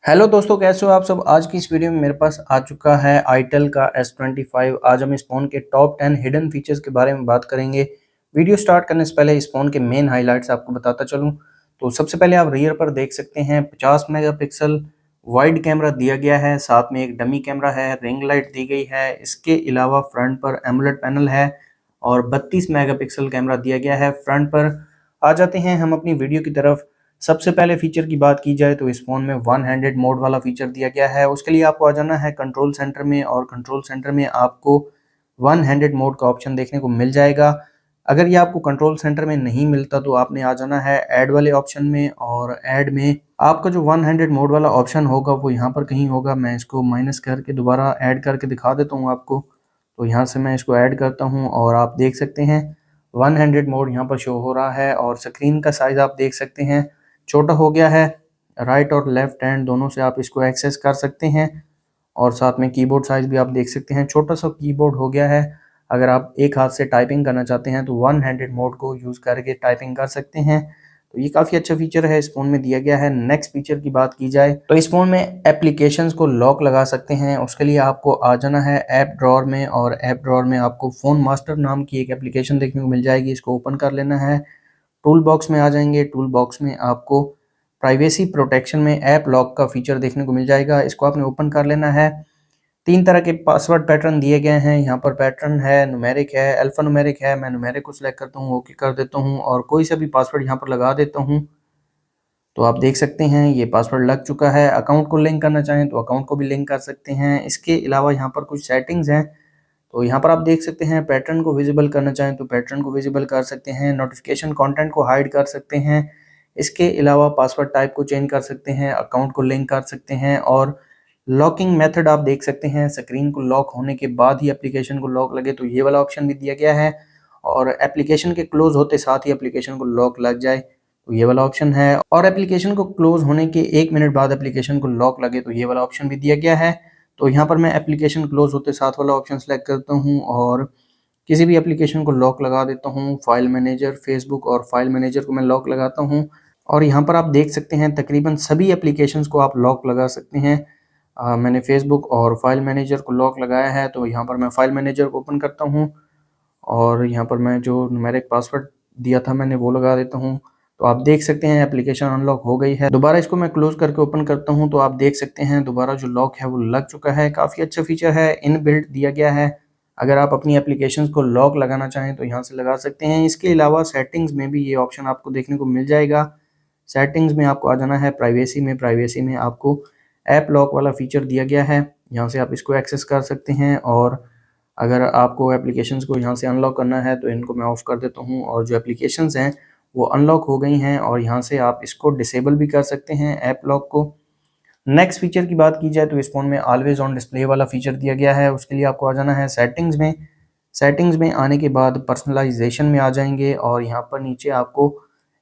Hello दोस्तों, कैसे हो आप सब। आज की इस वीडियो में मेरे पास आ चुका है आईटेल का S25। आज हम इस फ़ोन के टॉप 10 हिडन फीचर्स के बारे में बात करेंगे। वीडियो स्टार्ट करने से पहले इस फ़ोन के मेन हाइलाइट्स आपको बताता चलूं तो सबसे पहले आप रियर पर देख सकते हैं 50 मेगापिक्सल वाइड कैमरा दिया गया है, साथ में एक डमी कैमरा है, रिंग लाइट दी गई है। इसके अलावा फ्रंट पर एमोलेड पैनल है और 32 मेगापिक्सल कैमरा दिया गया है फ्रंट पर। आ जाते हैं हम अपनी वीडियो की तरफ। सबसे पहले फीचर की बात की जाए तो इस फोन में वन हैंडेड मोड वाला फीचर दिया गया है। उसके लिए आपको आ जाना है कंट्रोल सेंटर में और कंट्रोल सेंटर में आपको वन हैंडेड मोड का ऑप्शन देखने को मिल जाएगा। अगर ये आपको कंट्रोल सेंटर में नहीं मिलता तो आपने आ जाना है ऐड वाले ऑप्शन में, और ऐड में आपका जो वन हैंडेड मोड वाला ऑप्शन होगा वो यहाँ पर कहीं होगा। मैं इसको माइनस करके दोबारा ऐड करके दिखा देता हूँ आपको। तो यहाँ से मैं इसको ऐड करता हूँ और आप देख सकते हैं वन हैंडेड मोड यहाँ पर शो हो रहा है। और स्क्रीन का साइज आप देख सकते हैं छोटा हो गया है। राइट और लेफ्ट हैंड दोनों से आप इसको एक्सेस कर सकते हैं। और साथ में कीबोर्ड साइज भी आप देख सकते हैं, छोटा सा कीबोर्ड हो गया है। अगर आप एक हाथ से टाइपिंग करना चाहते हैं तो वन हैंडेड मोड को यूज़ करके टाइपिंग कर सकते हैं। तो ये काफ़ी अच्छा फीचर है, इस फ़ोन में दिया गया है। नेक्स्ट फीचर की बात की जाए तो इस फ़ोन में एप्लीकेशंस को लॉक लगा सकते हैं। उसके लिए आपको आ जाना है ऐप ड्रॉअर में, और ऐप ड्रॉअर में आपको फ़ोन मास्टर नाम की एक एप्लीकेशन देखने को मिल जाएगी। इसको ओपन कर लेना है। टूल बॉक्स में आ जाएंगे। टूल बॉक्स में आपको प्राइवेसी प्रोटेक्शन में ऐप लॉक का फीचर देखने को मिल जाएगा। इसको आपने ओपन कर लेना है। 3 तरह के पासवर्ड पैटर्न दिए गए हैं। यहाँ पर पैटर्न है, न्यूमेरिक है, अल्फा न्यूमेरिक है। मैं न्यूमेरिक को सिलेक्ट करता हूँ, ओके कर देता हूँ और कोई सा भी पासवर्ड यहाँ पर लगा देता हूँ। तो आप देख सकते हैं ये पासवर्ड लग चुका है। अकाउंट को लिंक करना चाहें तो अकाउंट को भी लिंक कर सकते हैं। इसके अलावा यहाँ पर कुछ सेटिंग्स हैं। तो यहाँ पर आप देख सकते हैं पैटर्न को विजिबल करना चाहें तो पैटर्न को विजिबल कर सकते हैं। नोटिफिकेशन कंटेंट को हाइड कर सकते हैं। इसके अलावा पासवर्ड टाइप को चेंज कर सकते हैं, अकाउंट को लिंक कर सकते हैं। और लॉकिंग मेथड आप देख सकते हैं, स्क्रीन को लॉक होने के बाद ही एप्लीकेशन को लॉक लगे तो ये वाला ऑप्शन भी दिया गया है। और एप्लीकेशन के क्लोज होते साथ ही एप्लीकेशन को लॉक लग जाए तो ये वाला ऑप्शन है। और एप्लीकेशन को क्लोज होने के 1 मिनट बाद एप्लीकेशन को लॉक लगे तो ये वाला ऑप्शन भी दिया गया है। तो यहाँ पर मैं एप्लीकेशन क्लोज होते साथ वाला ऑप्शन सेलेक्ट करता हूँ और किसी भी एप्लीकेशन को लॉक लगा देता हूँ। फाइल मैनेजर, फेसबुक और फाइल मैनेजर को मैं लॉक लगाता हूँ। और यहाँ पर आप देख सकते हैं तकरीबन सभी एप्लीकेशंस को आप लॉक लगा सकते हैं। मैंने फेसबुक और फाइल मैनेजर को लॉक लगाया है। तो यहाँ पर मैं फाइल मैनेजर को ओपन करता हूँ और यहाँ पर मैं जो न्यूमेरिक पासवर्ड दिया था मैंने वो लगा देता हूँ। तो आप देख सकते हैं एप्लीकेशन अनलॉक हो गई है। दोबारा इसको मैं क्लोज करके ओपन करता हूँ तो आप देख सकते हैं दोबारा जो लॉक है वो लग चुका है। काफ़ी अच्छा फीचर है, इनबिल्ट दिया गया है। अगर आप अपनी एप्लीकेशंस को लॉक लगाना चाहें तो यहाँ से लगा सकते हैं। इसके अलावा सेटिंग्स में भी ये ऑप्शन आपको देखने को मिल जाएगा। सेटिंग्स में आपको आ जाना है प्राइवेसी में। प्राइवेसी में आपको ऐप लॉक वाला फीचर दिया गया है, यहाँ से आप इसको एक्सेस कर सकते हैं। और अगर आपको एप्लीकेशंस को यहाँ से अनलॉक करना है तो इनको मैं ऑफ़ कर देता हूँ और जो एप्लीकेशंस हैं वो अनलॉक हो गई हैं। और यहाँ से आप इसको डिसेबल भी कर सकते हैं ऐप लॉक को। नेक्स्ट फीचर की बात की जाए तो इस फ़ोन में ऑलवेज ऑन डिस्प्ले वाला फीचर दिया गया है। उसके लिए आपको आ जाना है सेटिंग्स में। सेटिंग्स में आने के बाद पर्सनलाइजेशन में आ जाएंगे और यहाँ पर नीचे आपको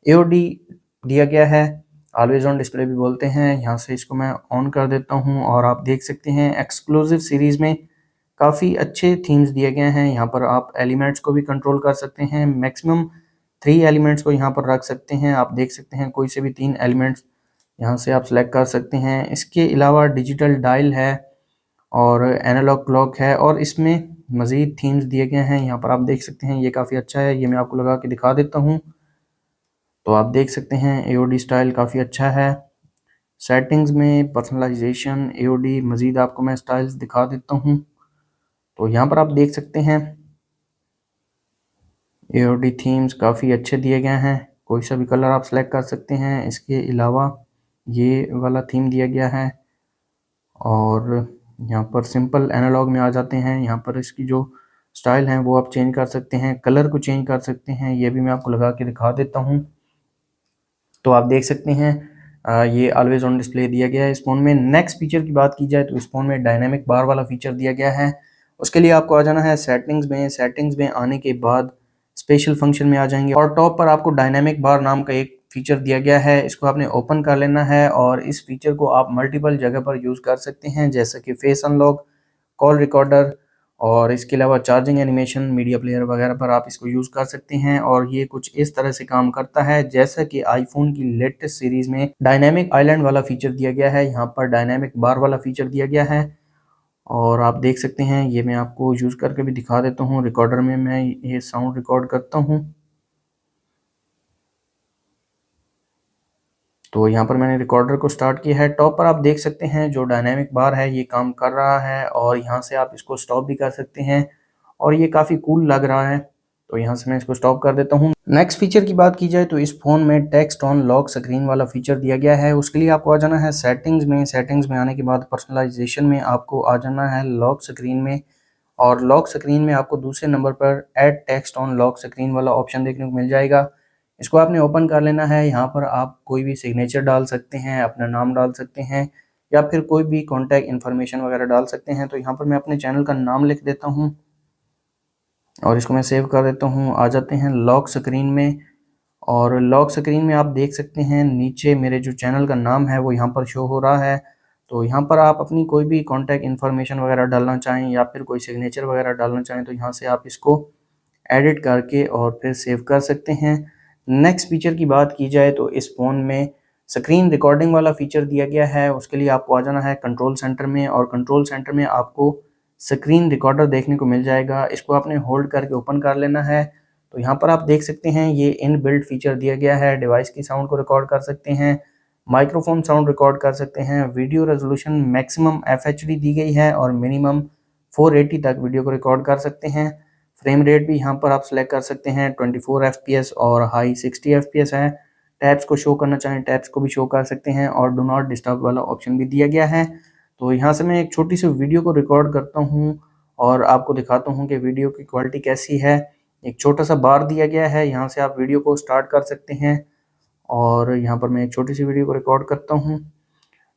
एओडी दिया गया है, ऑलवेज ऑन डिस्प्ले भी बोलते हैं। यहाँ से इसको मैं ऑन कर देता हूँ और आप देख सकते हैं एक्सक्लूसिव सीरीज़ में काफ़ी अच्छे थीम्स दिए गए हैं। यहाँ पर आप एलिमेंट्स को भी कंट्रोल कर सकते हैं। मैक्सिमम 3 एलिमेंट्स को यहाँ पर रख सकते हैं। आप देख सकते हैं कोई से भी 3 एलिमेंट्स यहाँ से आप सेलेक्ट कर सकते हैं। इसके अलावा डिजिटल डायल है और एनालॉग क्लॉक है और इसमें मज़ीद थीम्स दिए गए हैं। यहाँ पर आप देख सकते हैं ये काफ़ी अच्छा है। ये मैं आपको लगा के दिखा देता हूँ। तो आप देख सकते हैं एओडी स्टाइल काफ़ी अच्छा है। सेटिंग्स में पर्सनलाइजेशन, एओडी, मज़ीद आपको मैं स्टाइल्स दिखा देता हूँ। तो यहाँ पर आप देख सकते हैं एओडी थीम्स काफ़ी अच्छे दिए गए हैं। कोई सा भी कलर आप सेलेक्ट कर सकते हैं। इसके अलावा ये वाला थीम दिया गया है। और यहाँ पर सिंपल एनालॉग में आ जाते हैं। यहाँ पर इसकी जो स्टाइल है वो आप चेंज कर सकते हैं, कलर को चेंज कर सकते हैं। ये भी मैं आपको लगा के दिखा देता हूँ। तो आप देख सकते हैं ये ऑलवेज ऑन डिस्प्ले दिया गया है इस फ़ोन में। नेक्स्ट फीचर की बात की जाए तो इस फ़ोन में डायनामिक बार वाला फीचर दिया गया है। उसके लिए आपको आ जाना है सेटिंग्स में। सेटिंग्स में आने के बाद स्पेशल फंक्शन में आ जाएंगे और टॉप पर आपको डायनामिक बार नाम का एक फीचर दिया गया है। इसको आपने ओपन कर लेना है और इस फीचर को आप मल्टीपल जगह पर यूज़ कर सकते हैं, जैसे कि फेस अनलॉक, कॉल रिकॉर्डर और इसके अलावा चार्जिंग एनिमेशन, मीडिया प्लेयर वगैरह पर आप इसको यूज़ कर सकते हैं। और ये कुछ इस तरह से काम करता है जैसा कि आईफोन की लेटेस्ट सीरीज़ में डायनामिक आइलैंड वाला फीचर दिया गया है, यहाँ पर डायनामिक बार वाला फीचर दिया गया है। और आप देख सकते हैं, ये मैं आपको यूज़ करके भी दिखा देता हूँ। रिकॉर्डर में मैं ये साउंड रिकॉर्ड करता हूँ। तो यहाँ पर मैंने रिकॉर्डर को स्टार्ट किया है। टॉप पर आप देख सकते हैं जो डायनामिक बार है ये काम कर रहा है, और यहाँ से आप इसको स्टॉप भी कर सकते हैं, और ये काफ़ी कूल लग रहा है। तो यहाँ से मैं इसको स्टॉप कर देता हूँ। नेक्स्ट फीचर की बात की जाए तो इस फ़ोन में टेक्स्ट ऑन लॉक स्क्रीन वाला फीचर दिया गया है। उसके लिए आपको आ जाना है सेटिंग्स में। सेटिंग्स में आने के बाद पर्सनलाइजेशन में आपको आ जाना है लॉक स्क्रीन में, और लॉक स्क्रीन में आपको दूसरे नंबर पर add text on lock screen वाला ऑप्शन देखने को मिल जाएगा। इसको आपने ओपन कर लेना है। यहाँ पर आप कोई भी सिग्नेचर डाल सकते हैं, अपना नाम डाल सकते हैं, या फिर कोई भी कॉन्टैक्ट इन्फॉर्मेशन वगैरह डाल सकते हैं। तो यहाँ पर मैं अपने चैनल का नाम लिख देता हूँ और इसको मैं सेव कर देता हूँ। आ जाते हैं लॉक स्क्रीन में, और लॉक स्क्रीन में आप देख सकते हैं नीचे मेरे जो चैनल का नाम है वो यहाँ पर शो हो रहा है। तो यहाँ पर आप अपनी कोई भी कॉन्टैक्ट इन्फॉर्मेशन वगैरह डालना चाहें या फिर कोई सिग्नेचर वगैरह डालना चाहें तो यहाँ से आप इसको एडिट करके और फिर सेव कर सकते हैं। नेक्स्ट फीचर की बात की जाए तो इस फ़ोन में स्क्रीन रिकॉर्डिंग वाला फीचर दिया गया है। उसके लिए आपको आ जाना है कंट्रोल सेंटर में, और कंट्रोल सेंटर में आपको स्क्रीन रिकॉर्डर देखने को मिल जाएगा। इसको आपने होल्ड करके ओपन कर लेना है। तो यहाँ पर आप देख सकते हैं ये इनबिल्ट फीचर दिया गया है। डिवाइस की साउंड को रिकॉर्ड कर सकते हैं, माइक्रोफोन साउंड रिकॉर्ड कर सकते हैं, वीडियो रेजोल्यूशन मैक्सिमम FHD दी गई है और मिनिमम 480 तक वीडियो को रिकॉर्ड कर सकते हैं। फ्रेम रेट भी यहाँ पर आप सेलेक्ट कर सकते हैं, 24 FPS और हाई 60 FPS है। टैब्स को शो करना चाहें टैब्स को भी शो कर सकते हैं, और डू नॉट डिस्टर्ब वाला ऑप्शन भी दिया गया है। तो यहाँ से मैं एक छोटी सी वीडियो को रिकॉर्ड करता हूँ और आपको दिखाता हूँ कि वीडियो की क्वालिटी कैसी है। एक छोटा सा बार दिया गया है, यहाँ से आप वीडियो को स्टार्ट कर सकते हैं, और यहाँ पर मैं एक छोटी सी वीडियो को रिकॉर्ड करता हूँ।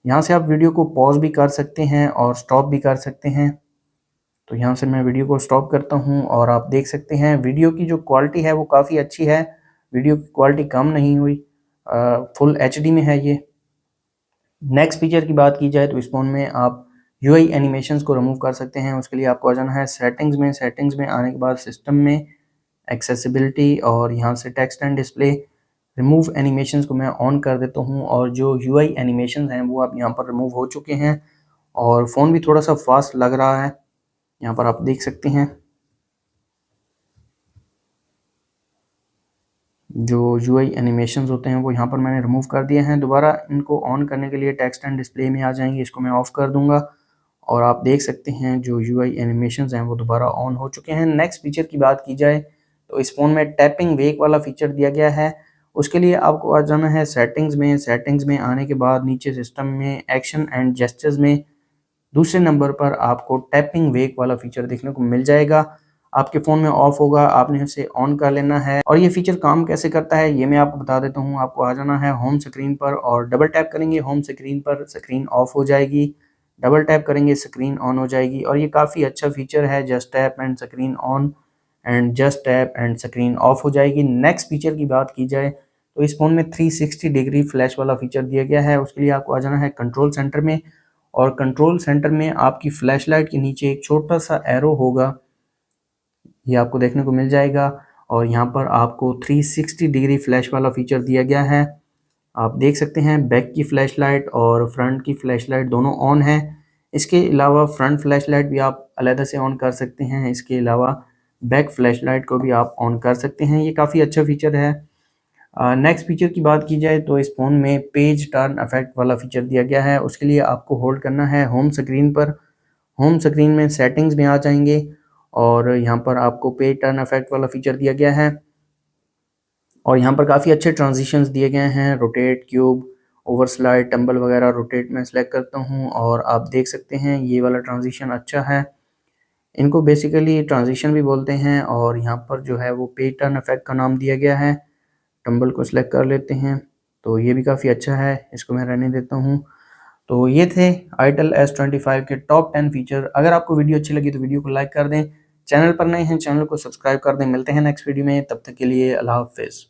यहाँ से आप वीडियो को पॉज भी कर सकते हैं और स्टॉप भी कर सकते हैं। तो यहाँ से मैं वीडियो को स्टॉप करता हूँ, और आप देख सकते हैं वीडियो की जो क्वालिटी है वो काफ़ी अच्छी है। वीडियो की क्वालिटी कम नहीं हुई, फुल HD में है ये। नेक्स्ट फीचर की बात की जाए तो इस फ़ोन में आप UI एनिमेशंस को रिमूव कर सकते हैं। उसके लिए आपको आ जाना है सेटिंग्स में। सेटिंग्स में आने के बाद सिस्टम में एक्सेसिबिलिटी, और यहाँ से text and display remove animations को मैं ऑन कर देता हूँ, और जो UI एनिमेशंस हैं वो अब यहाँ पर रिमूव हो चुके हैं, और फ़ोन भी थोड़ा सा फास्ट लग रहा है। यहाँ पर आप देख सकते हैं जो UI एनिमेशंस होते हैं वो यहाँ पर मैंने रिमूव कर दिए हैं। दोबारा इनको ऑन करने के लिए टेक्स्ट एंड डिस्प्ले में आ जाएंगे, इसको मैं ऑफ़ कर दूंगा, और आप देख सकते हैं जो UI एनिमेशंस हैं वो दोबारा ऑन हो चुके हैं। नेक्स्ट फीचर की बात की जाए तो इस फ़ोन में टैपिंग वेक वाला फीचर दिया गया है। उसके लिए आपको आ जाना है सेटिंग्स में। सेटिंग्स में आने के बाद नीचे सिस्टम में एक्शन एंड जेस्चर्स में दूसरे नंबर पर आपको टैपिंग वेक वाला फीचर देखने को मिल जाएगा। आपके फ़ोन में ऑफ होगा, आपने इसे ऑन कर लेना है। और ये फीचर काम कैसे करता है ये मैं आपको बता देता हूँ। आपको आ जाना है होम स्क्रीन पर, और डबल टैप करेंगे होम स्क्रीन पर, स्क्रीन ऑफ हो जाएगी। डबल टैप करेंगे स्क्रीन ऑन हो जाएगी, और ये काफ़ी अच्छा फीचर है। Just tap and screen on, and just tap and screen of हो जाएगी। नेक्स्ट फीचर की बात की जाए तो इस फ़ोन में 360 डिग्री फ्लैश वाला फीचर दिया गया है। उसके लिए आपको आ जाना है कंट्रोल सेंटर में, और कंट्रोल सेंटर में आपकी फ्लैश लाइट के नीचे एक छोटा सा एरो होगा, ये आपको देखने को मिल जाएगा, और यहाँ पर आपको 360 डिग्री फ्लैश वाला फीचर दिया गया है। आप देख सकते हैं बैक की फ्लैश लाइट और फ्रंट की फ्लैश लाइट दोनों ऑन है। इसके अलावा फ्रंट फ्लैश लाइट भी आप अलग से ऑन कर सकते हैं। इसके अलावा बैक फ्लैश लाइट को भी आप ऑन कर सकते हैं। ये काफ़ी अच्छा फीचर है। नेक्स्ट फीचर की बात की जाए तो इस फ़ोन में पेज टर्न इफेक्ट वाला फीचर दिया गया है। उसके लिए आपको होल्ड करना है होम स्क्रीन पर। होम स्क्रीन में सेटिंग्स में आ जाएंगे, और यहाँ पर आपको पेज टर्न इफेक्ट वाला फीचर दिया गया है, और यहाँ पर काफ़ी अच्छे ट्रांजिशंस दिए गए हैं। रोटेट, क्यूब, ओवरस्लाइड, टम्बल वगैरह रोटेट में सेलेक्ट करता हूँ, और आप देख सकते हैं ये वाला ट्रांजिशन अच्छा है। इनको बेसिकली ट्रांजिशन भी बोलते हैं, और यहाँ पर जो है वो पेज टर्न इफेक्ट का नाम दिया गया है। टम्बल को सिलेक्ट कर लेते हैं, तो ये भी काफ़ी अच्छा है, इसको मैं रहने देता हूँ। तो ये थे आईटेल S25 के टॉप 10 फीचर। अगर आपको वीडियो अच्छी लगी तो वीडियो को लाइक कर दें, चैनल पर नए हैं चैनल को सब्सक्राइब कर दें। मिलते हैं नेक्स्ट वीडियो में, तब तक के लिए अल्लाह हाफ़िज़।